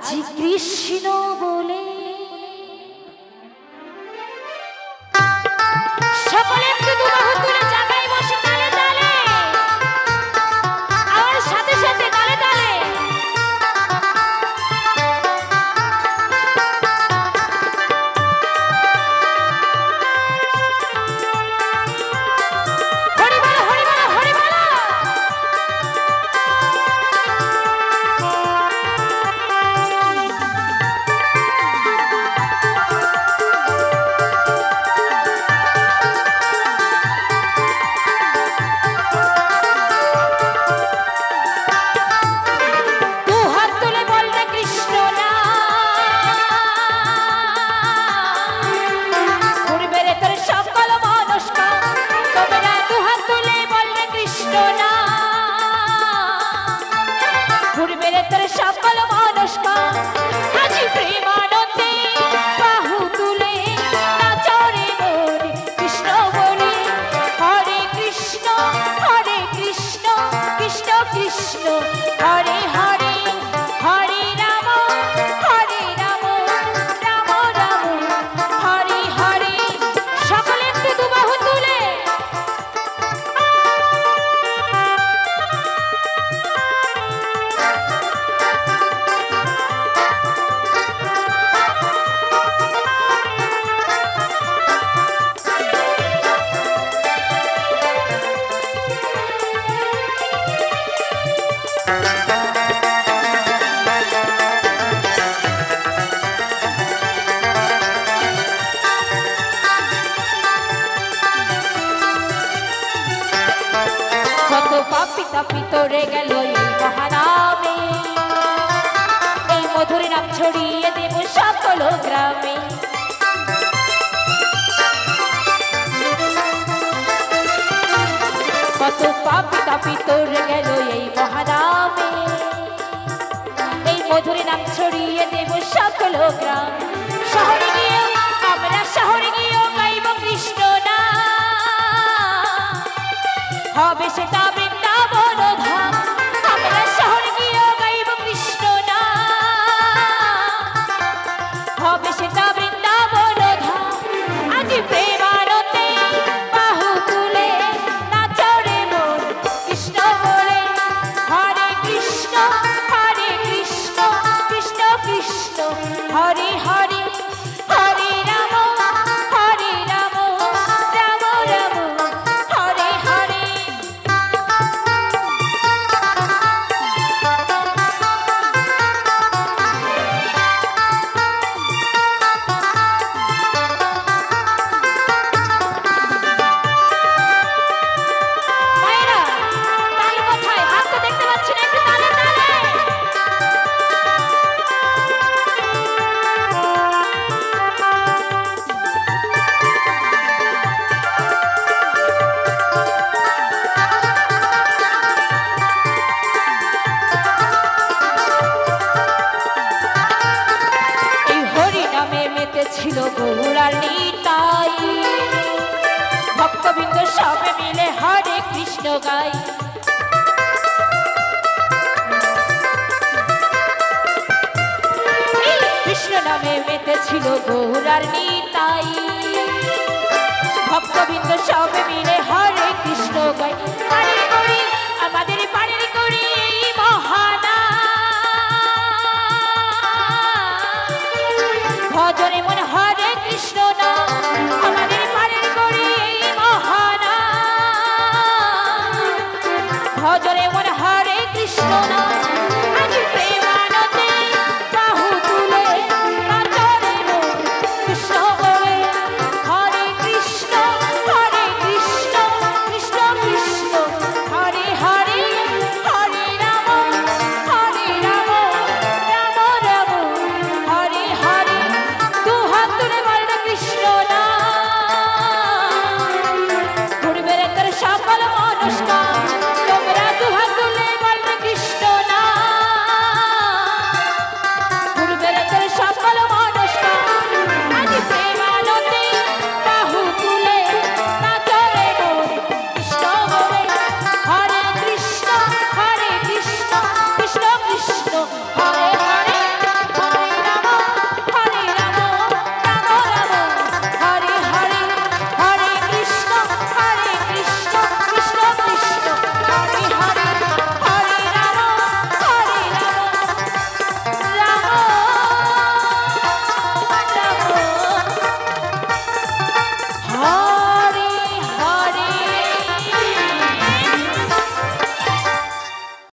আজি কৃষ্ণ বলে সকলে একটু দুবাহু তুলে জায়গায় বসে তালে তালে আর সাথে সাথে তালে তালে সকল মনস্কা আজি প্রেমানন্দে বাহু তুলে নাচরে মন কৃষ্ণ বলে হরে কৃষ্ণ কৃষ্ণ কৃষ্ণ হরে হরে হরে রাম রাম রাম হরে হরে সকলে একটু দুবাহু তুলে পিতরে গেল এই মহানামে এই মধুর নাম ছড়িয়ে দেব সকল গ্রামে কত পাপি তাপিতরে গেল এই মহানামে এই মধুর নাম ছড়িয়ে দেব সকল গ্রাম শহরে গিয়ে আমরা শহরে গিয়ে গাইব কৃষ্ণ না হবে সেটা বৃন্দাবন ধাম আমরা শহরে গিয়ে গাইব কৃষ্ণ না হবে সেটা বৃন্দাবন ধাম আজি প্রেমানন্দে বাহু তুলে নাচরে মন কৃষ্ণ বলে হরে কৃষ্ণ কৃষ্ণ কৃষ্ণ হরে হরে হরে রাম রাম রাম হরে হরে ছিল গৌরার নিতাই ভক্তবৃন্দ সবে মিলে হরে কৃষ্ণ গাই কৃষ্ণ নামে মেতেছিল গৌরার নিতাই ভক্তবৃন্দ সবে মিলে হরে কৃষ্ণ গাই পাড়ের করি আমাদের পাড়ের করি এই মহানা ভজনে মন হরে কৃষ্ণ না